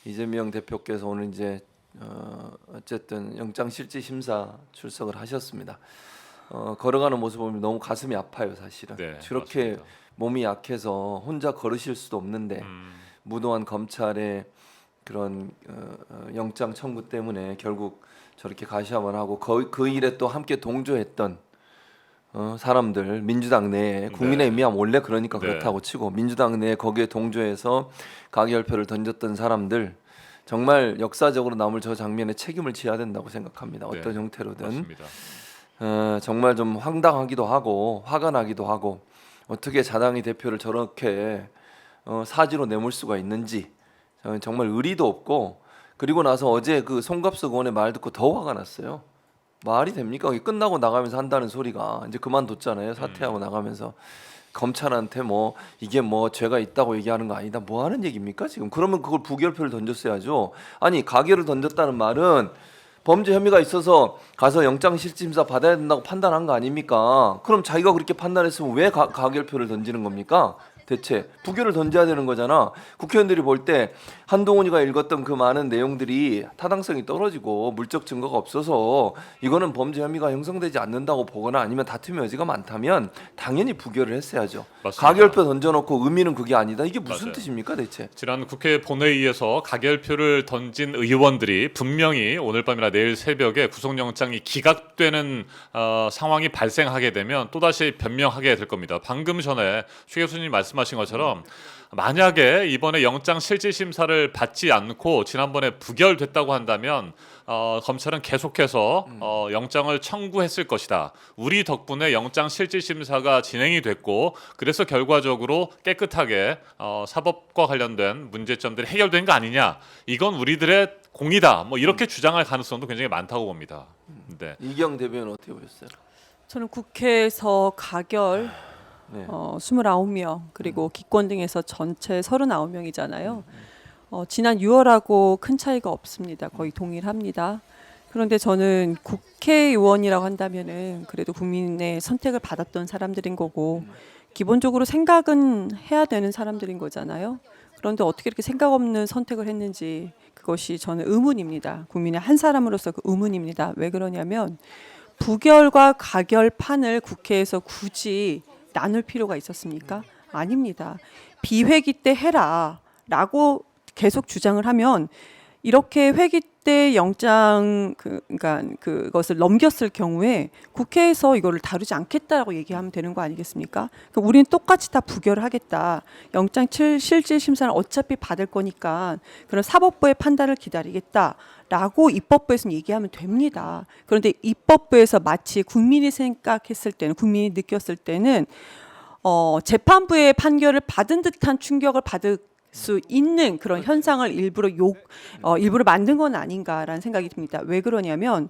이재명 대표께서 오늘 이제 어쨌든 영장실질심사 출석을 하셨습니다. 걸어가는 모습 보면 너무 가슴이 아파요, 사실은. 네, 저렇게 맞습니다. 몸이 약해서 혼자 걸으실 수도 없는데 무도한 검찰의 그런 영장 청구 때문에 결국 저렇게 가셔야만 하고 그 일에 또 함께 동조했던 사람들 민주당 내에 국민의힘이 하면 원래 그러니까 네. 그렇다고 치고 민주당 내에 거기에 동조해서 가결표를 던졌던 사람들 정말 역사적으로 남을 저 장면에 책임을 져야 된다고 생각합니다. 네, 어떤 형태로든 맞습니다. 정말 좀 황당하기도 하고 화가 나기도 하고 어떻게 자당의 대표를 저렇게 사지로 내몰 수가 있는지 저는 정말 의리도 없고 그리고 나서 어제 그 송갑석 의원의 말 듣고 더 화가 났어요. 말이 됩니까? 끝나고 나가면서 한다는 소리가 이제 그만뒀잖아요. 사퇴하고 나가면서 검찰한테 뭐 이게 뭐 죄가 있다고 얘기하는 거 아니다. 뭐 하는 얘기입니까 지금? 그러면 그걸 부결표를 던졌어야죠. 아니 가결을 던졌다는 말은 범죄 혐의가 있어서 가서 영장실질심사 받아야 된다고 판단한 거 아닙니까? 그럼 자기가 그렇게 판단했으면 왜 가결표를 던지는 겁니까? 대체 부결을 던져야 되는 거잖아. 국회의원들이 볼 때 한동훈이가 읽었던 그 많은 내용들이 타당성이 떨어지고 물적 증거가 없어서 이거는 범죄 혐의가 형성되지 않는다고 보거나 아니면 다툼의 여지가 많다면 당연히 부결을 했어야죠. 맞습니다. 가결표 던져놓고 의미는 그게 아니다. 이게 무슨 맞아요. 뜻입니까 대체? 지난 국회 본회의에서 가결표를 던진 의원들이 분명히 오늘 밤이나 내일 새벽에 구속영장이 기각되는 상황이 발생하게 되면 또다시 변명하게 될 겁니다. 방금 전에 최 교수님 말씀하신 것처럼 만약에 이번에 영장실질심사를 받지 않고 지난번에 부결됐다고 한다면 검찰은 계속해서 영장을 청구했을 것이다. 우리 덕분에 영장실질심사가 진행이 됐고 그래서 결과적으로 깨끗하게 사법과 관련된 문제점들이 해결된 거 아니냐. 이건 우리들의 공이다. 뭐 이렇게 주장할 가능성도 굉장히 많다고 봅니다. 네. 이경 대변인 어떻게 보셨어요? 저는 국회에서 가결 네. 29명 그리고 기권 등에서 전체 39명이잖아요. 지난 6월하고 큰 차이가 없습니다. 거의 동일합니다. 그런데 저는 국회의원이라고 한다면은 그래도 국민의 선택을 받았던 사람들인 거고 기본적으로 생각은 해야 되는 사람들인 거잖아요. 그런데 어떻게 이렇게 생각 없는 선택을 했는지 그것이 저는 의문입니다. 국민의 한 사람으로서 그 의문입니다. 왜 그러냐면 부결과 가결판을 국회에서 굳이 나눌 필요가 있었습니까? 아닙니다. 비회기 때 해라라고 계속 주장을 하면 이렇게 회기 때 영장 그러니까 그것을 넘겼을 경우에 국회에서 이거를 다루지 않겠다라고 얘기하면 되는 거 아니겠습니까? 그러니까 우리는 똑같이 다 부결을 하겠다. 영장 실질 심사는 어차피 받을 거니까 그런 사법부의 판단을 기다리겠다라고 입법부에서는 얘기하면 됩니다. 그런데 입법부에서 마치 국민이 생각했을 때는 국민이 느꼈을 때는 재판부의 판결을 받은 듯한 충격을 받을 수 있는 그런 현상을 일부러 만든 건 아닌가라는 생각이 듭니다. 왜 그러냐면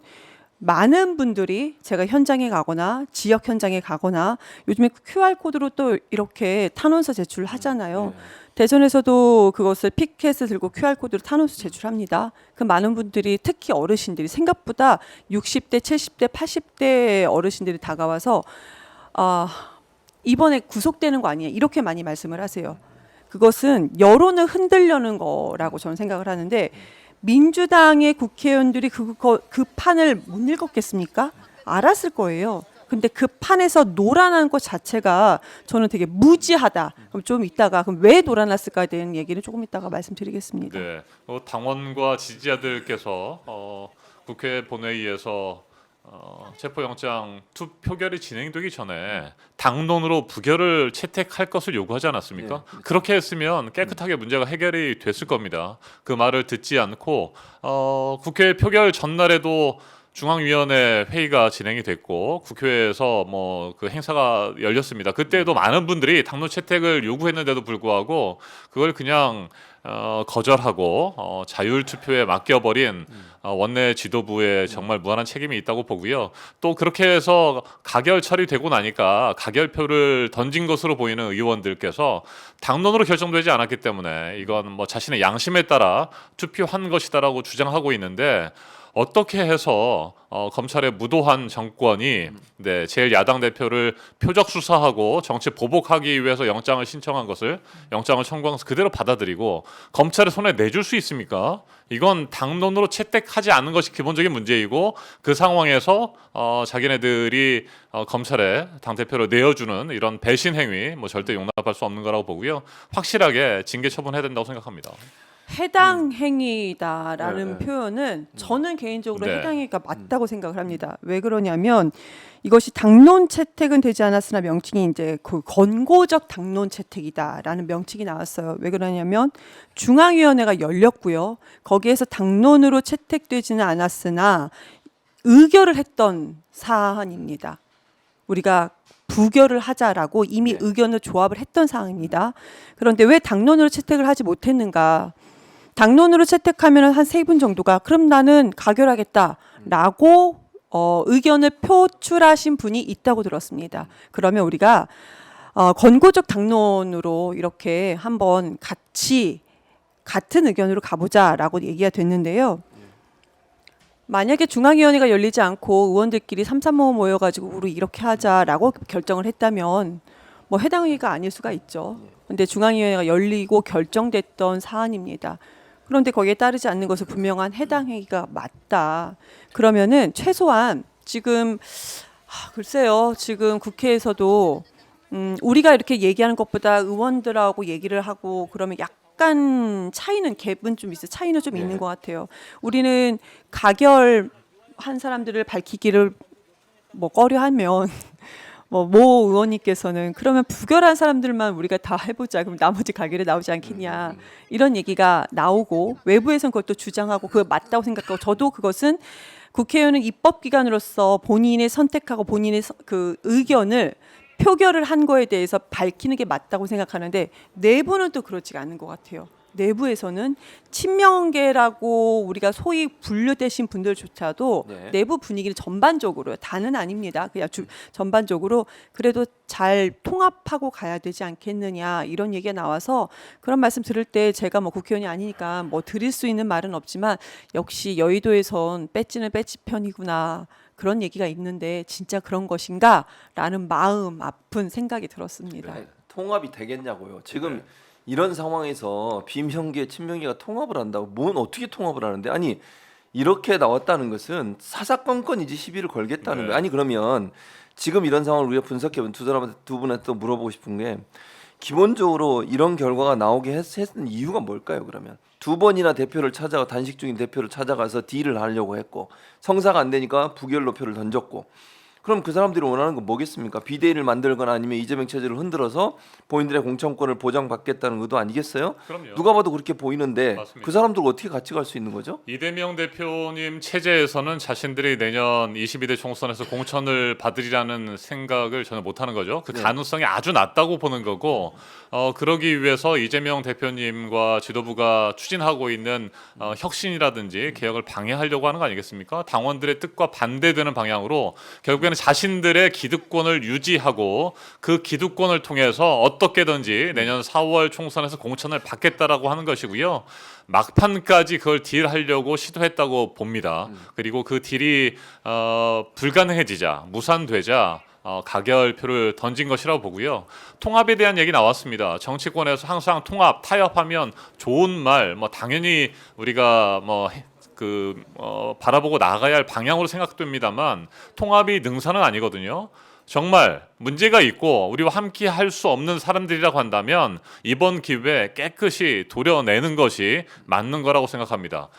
많은 분들이 제가 현장에 가거나 지역 현장에 가거나 요즘에 QR 코드로 또 이렇게 탄원서 제출을 하잖아요. 대전에서도 그것을 피켓을 들고 QR 코드로 탄원서 제출합니다. 그 많은 분들이 특히 어르신들이 생각보다 60대, 70대, 80대 어르신들이 다가와서 이번에 구속되는 거 아니냐 이렇게 많이 말씀을 하세요. 그것은 여론을 흔들려는 거라고 저는 생각을 하는데 민주당의 국회의원들이 그 판을 못 읽었겠습니까? 알았을 거예요. 근데 그 판에서 놀아난 것 자체가 저는 되게 무지하다. 그럼 좀 이따가 그럼 왜 놀아났을까에 대한 얘기는 조금 이따가 말씀드리겠습니다. 네. 당원과 지지자들께서 국회 본회의에서 체포영장 표결이 진행되기 전에 당론으로 부결을 채택할 것을 요구하지 않았습니까? 네. 그렇게 했으면 깨끗하게 문제가 해결이 됐을 겁니다. 그 말을 듣지 않고 국회 표결 전날에도 중앙위원회 회의가 진행이 됐고 국회에서 뭐 그 행사가 열렸습니다. 그때도 많은 분들이 당론 채택을 요구했는데도 불구하고 그걸 그냥 거절하고 자율 투표에 맡겨버린 원내 지도부에 정말 무한한 책임이 있다고 보고요. 또 그렇게 해서 가결 처리되고 나니까 가결표를 던진 것으로 보이는 의원들께서 당론으로 결정되지 않았기 때문에 이건 뭐 자신의 양심에 따라 투표한 것이다라고 주장하고 있는데 어떻게 해서 검찰의 무도한 정권이 네, 제일 야당 대표를 표적 수사하고 정치 보복하기 위해서 영장을 신청한 것을 영장을 청구한 것을 그대로 받아들이고 검찰의 손에 내줄 수 있습니까? 이건 당론으로 채택하지 않는 것이 기본적인 문제이고 그 상황에서 자기네들이 검찰에 당 대표를 내어주는 이런 배신 행위 뭐 절대 용납할 수 없는 거라고 보고요. 확실하게 징계 처분해야 된다고 생각합니다. 해당 행위다라는 네, 네. 표현은 저는 개인적으로 네. 해당 행위가 맞다고 생각을 합니다. 왜 그러냐면 이것이 당론 채택은 되지 않았으나 명칭이 이제 그 권고적 당론 채택이다라는 명칭이 나왔어요. 왜 그러냐면 중앙위원회가 열렸고요. 거기에서 당론으로 채택되지는 않았으나 의결을 했던 사안입니다. 우리가 부결을 하자라고 이미 네. 의견을 조합을 했던 사항입니다. 그런데 왜 당론으로 채택을 하지 못했는가? 당론으로 채택하면 한 3분 정도가 그럼 나는 가결하겠다라고 의견을 표출하신 분이 있다고 들었습니다. 그러면 우리가 권고적 당론으로 이렇게 한번 같이 같은 의견으로 가보자라고 얘기가 됐는데요. 만약에 중앙위원회가 열리지 않고 의원들끼리 삼삼오오 모여가지고 우리 이렇게 하자라고 결정을 했다면 뭐 해당 회의가 아닐 수가 있죠. 근데 중앙위원회가 열리고 결정됐던 사안입니다. 그런데 거기에 따르지 않는 것은 분명한 해당 행위가 맞다. 그러면은 최소한 지금 글쎄요. 지금 국회에서도 우리가 이렇게 얘기하는 것보다 의원들하고 얘기를 하고 그러면 약간 차이는 갭은 좀 있어요. 차이는 좀 있는 것 같아요. 우리는 가결한 사람들을 밝히기를 뭐 꺼려하면 모 의원님께서는 그러면 부결한 사람들만 우리가 다 해보자. 그럼 나머지 가결에 나오지 않겠냐. 이런 얘기가 나오고 외부에서는 그것도 주장하고 그거 맞다고 생각하고 저도 그것은 국회의원은 입법기관으로서 본인의 선택하고 본인의 그 의견을 표결을 한 거에 대해서 밝히는 게 맞다고 생각하는데 내부는 또 그렇지가 않은 것 같아요. 내부에서는 친명계라고 우리가 소위 분류되신 분들조차도 네. 내부 분위기를 전반적으로 다는 아닙니다. 그냥 전반적으로 그래도 잘 통합하고 가야 되지 않겠느냐 이런 얘기가 나와서 그런 말씀 들을 때 제가 뭐 국회의원이 아니니까 뭐 드릴 수 있는 말은 없지만 역시 여의도에선 배지는 배지 편이구나. 그런 얘기가 있는데 진짜 그런 것인가라는 마음 아픈 생각이 들었습니다. 네, 통합이 되겠냐고요. 지금 네. 이런 상황에서 비명계, 친명계가 통합을 한다고 뭔 어떻게 통합을 하는데 아니 이렇게 나왔다는 것은 사사건건이지 시비를 걸겠다는 네. 거예요. 아니 그러면 지금 이런 상황을 우리가 분석해본 두 분한테 또 물어보고 싶은 게 기본적으로 이런 결과가 나오게 했는 이유가 뭘까요? 그러면 2번이나 대표를 찾아가 단식 중인 대표를 찾아가서 딜을 하려고 했고 성사가 안 되니까 부결로 표를 던졌고 그럼 그 사람들이 원하는 건 뭐겠습니까? 비대위를 만들거나 아니면 이재명 체제를 흔들어서 본인들의 공천권을 보장받겠다는 의도 아니겠어요? 그럼요. 누가 봐도 그렇게 보이는데 맞습니다. 그 사람들 어떻게 같이 갈 수 있는 거죠? 이재명 대표님 체제에서는 자신들이 내년 22대 총선에서 공천을 받으리라는 생각을 전혀 못하는 거죠. 그 네. 가능성이 아주 낮다고 보는 거고 그러기 위해서 이재명 대표님과 지도부가 추진하고 있는 혁신이라든지 개혁을 방해하려고 하는 거 아니겠습니까? 당원들의 뜻과 반대되는 방향으로 결국에는 자신들의 기득권을 유지하고 그 기득권을 통해서 어떻게든지 내년 4월 총선에서 공천을 받겠다라고 하는 것이고요. 막판까지 그걸 딜하려고 시도했다고 봅니다. 그리고 그 딜이 불가능해지자 무산되자 가결표를 던진 것이라고 보고요. 통합에 대한 얘기 나왔습니다. 정치권에서 항상 통합, 타협하면 좋은 말, 뭐 당연히 우리가 바라보고 나가야 할 방향으로 생각됩니다만 통합이 능사는 아니거든요. 정말 문제가 있고 우리와 함께 할 수 없는 사람들이라고 한다면 이번 기회에 깨끗이 도려내는 것이 맞는 거라고 생각합니다.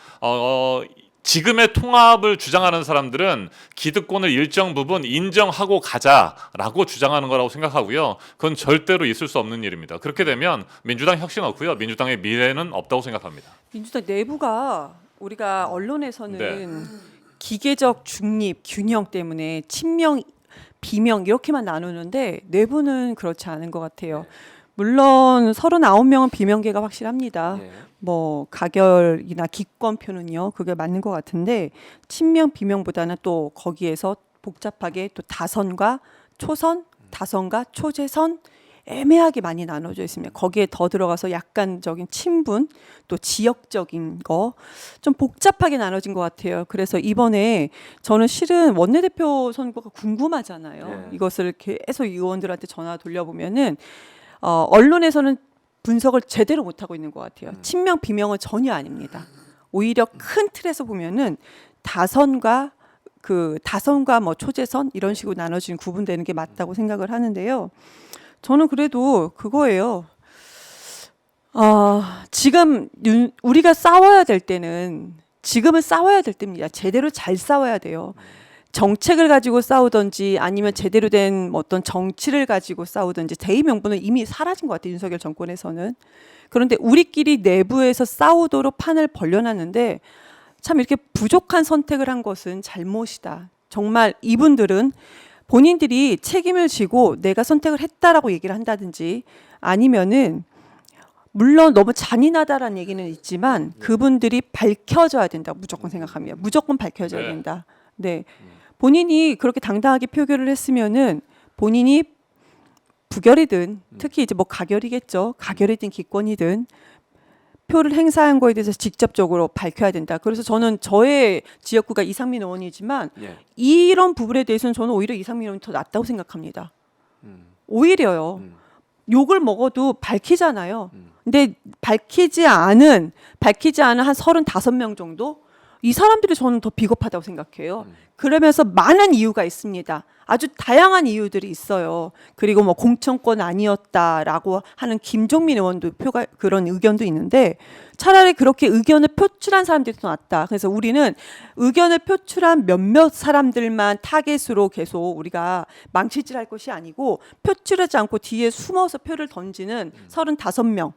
지금의 통합을 주장하는 사람들은 기득권을 일정 부분 인정하고 가자라고 주장하는 거라고 생각하고요. 그건 절대로 있을 수 없는 일입니다. 그렇게 되면 민주당 혁신 없고요. 민주당의 미래는 없다고 생각합니다. 민주당 내부가 우리가 언론에서는 네. 기계적 중립 균형 때문에 친명 비명 이렇게만 나누는데 내부는 그렇지 않은 것 같아요. 물론 39명은 비명계가 확실합니다. 예. 뭐 가결이나 기권표는요 그게 맞는 것 같은데 친명 비명보다는 또 거기에서 복잡하게 또 다선과 초선, 다선과 초재선 애매하게 많이 나눠져 있습니다. 거기에 더 들어가서 약간적인 친분 또 지역적인 거 좀 복잡하게 나눠진 것 같아요. 그래서 이번에 저는 실은 원내대표 선거가 궁금하잖아요. 네. 이것을 계속 의원들한테 전화 돌려보면은 언론에서는 분석을 제대로 못하고 있는 것 같아요. 친명 비명은 전혀 아닙니다. 오히려 큰 틀에서 보면은 다선과 뭐 초재선 이런 식으로 나눠진 구분되는 게 맞다고 생각을 하는데요. 저는 그래도 그거예요. 지금 우리가 싸워야 될 때는 지금은 싸워야 될 때입니다. 제대로 잘 싸워야 돼요. 정책을 가지고 싸우든지 아니면 제대로 된 어떤 정치를 가지고 싸우든지 대의 명분은 이미 사라진 것 같아요. 윤석열 정권에서는. 그런데 우리끼리 내부에서 싸우도록 판을 벌려놨는데 참 이렇게 부족한 선택을 한 것은 잘못이다. 정말 이분들은 본인들이 책임을 지고 내가 선택을 했다라고 얘기를 한다든지 아니면은 물론 너무 잔인하다라는 얘기는 있지만 그분들이 밝혀져야 된다. 무조건 생각합니다. 무조건 밝혀져야 네. 된다. 네. 본인이 그렇게 당당하게 표결을 했으면은 본인이 부결이든 특히 이제 뭐 가결이겠죠. 가결이든 기권이든 표를 행사한 거에 대해서 직접적으로 밝혀야 된다. 그래서 저는 저의 지역구가 이상민 의원이지만 예. 이런 부분에 대해서는 저는 오히려 이상민 의원이 더 낫다고 생각합니다. 음. 오히려요. 음. 욕을 먹어도 밝히잖아요. 음. 근데 밝히지 않은 한 35명 정도 이 사람들이 저는 더 비겁하다고 생각해요. 그러면서 많은 이유가 있습니다. 아주 다양한 이유들이 있어요. 그리고 뭐 공천권 아니었다라고 하는 김종민 의원도 그런 의견도 있는데 차라리 그렇게 의견을 표출한 사람들이 더 낫다. 그래서 우리는 의견을 표출한 몇몇 사람들만 타겟으로 계속 우리가 망치질할 것이 아니고 표출하지 않고 뒤에 숨어서 표를 던지는 35명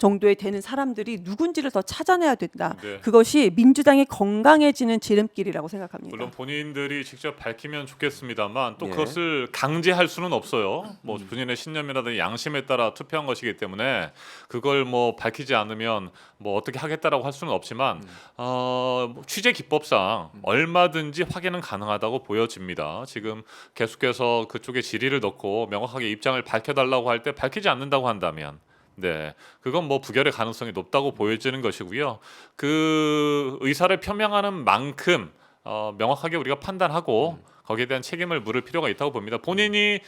정도에 되는 사람들이 누군지를 더 찾아내야 된다. 네. 그것이 민주당이 건강해지는 지름길이라고 생각합니다. 물론 본인들이 직접 밝히면 좋겠습니다만 또 예. 그것을 강제할 수는 없어요. 뭐 본인의 신념이라든지 양심에 따라 투표한 것이기 때문에 그걸 뭐 밝히지 않으면 뭐 어떻게 하겠다라고 할 수는 없지만 뭐 취재 기법상 얼마든지 확인은 가능하다고 보여집니다. 지금 계속해서 그쪽에 질의를 넣고 명확하게 입장을 밝혀달라고 할 때 밝히지 않는다고 한다면 네, 그건 뭐 부결의 가능성이 높다고 보여지는 것이고요. 그 의사를 표명하는 만큼 명확하게 우리가 판단하고 거기에 대한 책임을 물을 필요가 있다고 봅니다. 본인이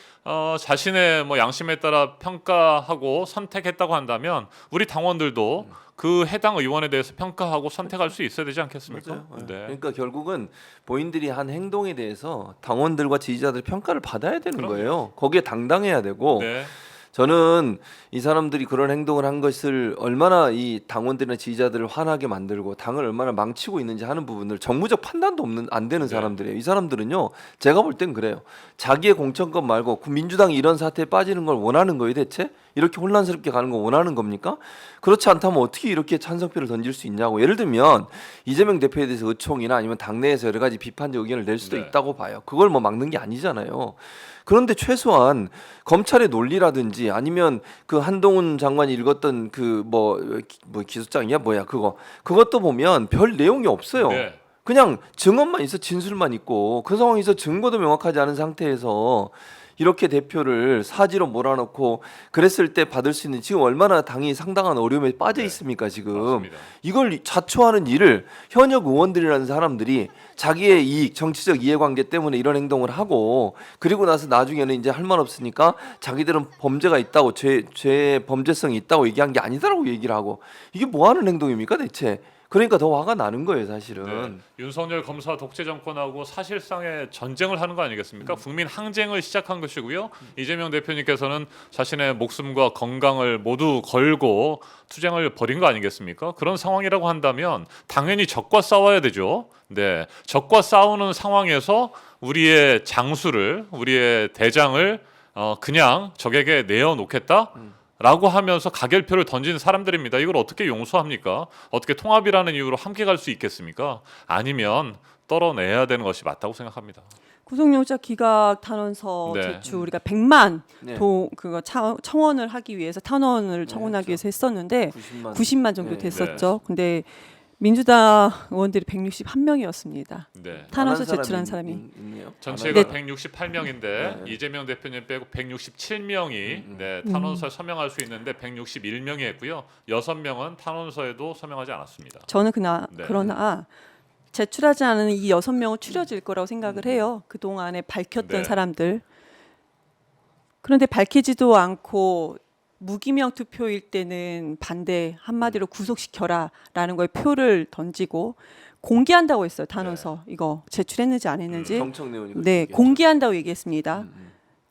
자신의 뭐 양심에 따라 평가하고 선택했다고 한다면 우리 당원들도 그 해당 의원에 대해서 평가하고 선택할 수 있어야 되지 않겠습니까? 맞아요. 예. 네. 그러니까 결국은 본인들이 한 행동에 대해서 당원들과 지지자들 평가를 받아야 되는 그럼요. 거예요. 거기에 당당해야 되고 네. 저는 이 사람들이 그런 행동을 한 것을 얼마나 이 당원들이나 지지자들을 화나게 만들고 당을 얼마나 망치고 있는지 하는 부분을 정무적 판단도 안 되는 네. 사람들이에요. 이 사람들은요. 제가 볼 땐 그래요. 자기의 공천권 말고 민주당이 이런 사태에 빠지는 걸 원하는 거예요, 대체? 이렇게 혼란스럽게 가는 거 원하는 겁니까? 그렇지 않다면 어떻게 이렇게 찬성표를 던질 수 있냐고. 예를 들면 이재명 대표에 대해서 의총이나 아니면 당내에서 여러 가지 비판적 의견을 낼 수도 네. 있다고 봐요. 그걸 뭐 막는 게 아니잖아요. 그런데 최소한 검찰의 논리라든지 아니면 그 한동훈 장관이 읽었던 그 뭐 기소장이야 뭐야 그것도 보면 별 내용이 없어요. 네. 그냥 증언만 있어 진술만 있고 그 상황에서 증거도 명확하지 않은 상태에서 이렇게 대표를 사지로 몰아넣고 그랬을 때 받을 수 있는 지금 얼마나 당이 상당한 어려움에 빠져 네. 있습니까 지금. 맞습니다. 이걸 자초하는 일을 현역 의원들이라는 사람들이 자기의 이익 정치적 이해관계 때문에 이런 행동을 하고 그리고 나서 나중에는 이제 할 말 없으니까 자기들은 범죄가 있다고 죄 범죄성이 있다고 얘기한 게 아니다라고 얘기를 하고 이게 뭐 하는 행동입니까 대체. 그러니까 더 화가 나는 거예요 사실은. 네. 윤석열 검사 독재 정권하고 사실상의 전쟁을 하는 거 아니겠습니까? 국민 항쟁을 시작한 것이고요. 이재명 대표님께서는 자신의 목숨과 건강을 모두 걸고 투쟁을 벌인 거 아니겠습니까? 그런 상황이라고 한다면 당연히 적과 싸워야 되죠. 네, 적과 싸우는 상황에서 우리의 장수를, 우리의 대장을 그냥 적에게 내어놓겠다. 라고 하면서 가결표를 던지는 사람들입니다. 이걸 어떻게 용서합니까? 어떻게 통합이라는 이유로 함께 갈 수 있겠습니까? 아니면 떨어내야 되는 것이 맞다고 생각합니다. 구속영장 기각 탄원서 네. 제출 우리가 100만 네. 청원을 하기 위해서 탄원을 청원하기 위해서 했었는데 90만. 90만 정도 네. 됐었죠. 근데 민주당 의원들이 161명이었습니다. 네. 탄원서 안 한 제출한 사람이 사람이. 있네요. 전체가 네. 168명인데 네. 이재명 대표님 빼고 167명이 네, 탄원서에 서명할 수 있는데 161명이 했고요. 6명은 탄원서에도 서명하지 않았습니다. 저는 네. 그러나 제출하지 않은 이 6명은 추려질 거라고 생각을 해요. 그동안에 밝혔던 네. 사람들. 그런데 밝히지도 않고 무기명 투표일 때는 반대 한마디로 구속시켜라라는 거에 표를 던지고 공개한다고 했어요. 탄원서 이거 제출했는지 안 했는지. 정청래 의원이 그렇게 네, 얘기했죠. 공개한다고 얘기했습니다.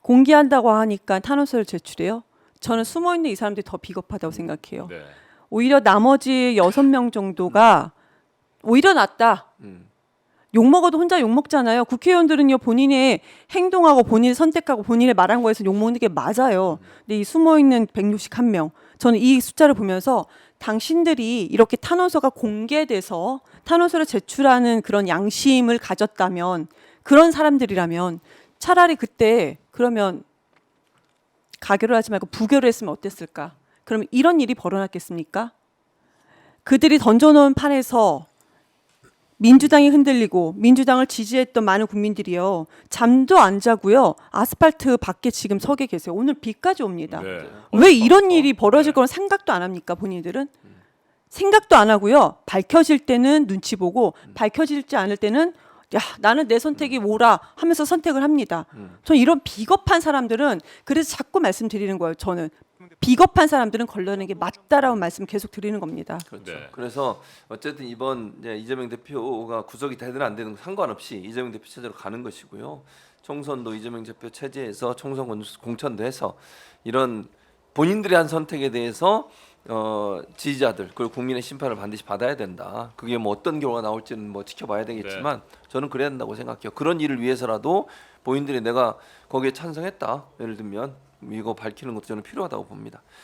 공개한다고 하니까 탄원서를 제출해요. 저는 숨어 있는 이 사람들이 더 비겁하다고 생각해요. 네. 오히려 나머지 6명 정도가 오히려 낫다. 욕 먹어도 혼자 욕 먹잖아요. 국회의원들은요 본인의 행동하고 본인의 선택하고 본인의 말한 거에서 욕 먹는 게 맞아요. 근데 이 숨어 있는 161명, 저는 이 숫자를 보면서 당신들이 이렇게 탄원서가 공개돼서 탄원서를 제출하는 그런 양심을 가졌다면, 그런 사람들이라면 차라리 그때 그러면 가결을 하지 말고 부결을 했으면 어땠을까? 그럼 이런 일이 벌어났겠습니까? 그들이 던져놓은 판에서 민주당이 흔들리고 민주당을 지지했던 많은 국민들이요 잠도 안 자고요 아스팔트 밖에 지금 서게 계세요. 오늘 비까지 옵니다. 네. 왜 이런 일이 벌어질 거는 생각도 안 합니까? 본인들은 생각도 안 하고요. 밝혀질 때는 눈치 보고 밝혀지지 않을 때는 야 나는 내 선택이 뭐라 하면서 선택을 합니다. 저는 이런 비겁한 사람들은, 그래서 자꾸 말씀드리는 거예요. 저는 비겁한 사람들은 걸러내는 게 맞다라고 말씀 계속 드리는 겁니다. 그렇죠. 네. 그래서 어쨌든 이번 이제 이재명 대표가 구속이 되든 안 되든 상관없이 이재명 대표 체제로 가는 것이고요. 총선도 이재명 대표 체제에서 총선 공천도 해서 이런 본인들이 한 선택에 대해서 지지자들 그리고 국민의 심판을 반드시 받아야 된다. 그게 뭐 어떤 결과가 나올지는 뭐 지켜봐야 되겠지만 저는 그래야 된다고 생각해요. 그런 일을 위해서라도 본인들이 내가 거기에 찬성했다. 예를 들면 이거 밝히는 것도 저는 필요하다고 봅니다.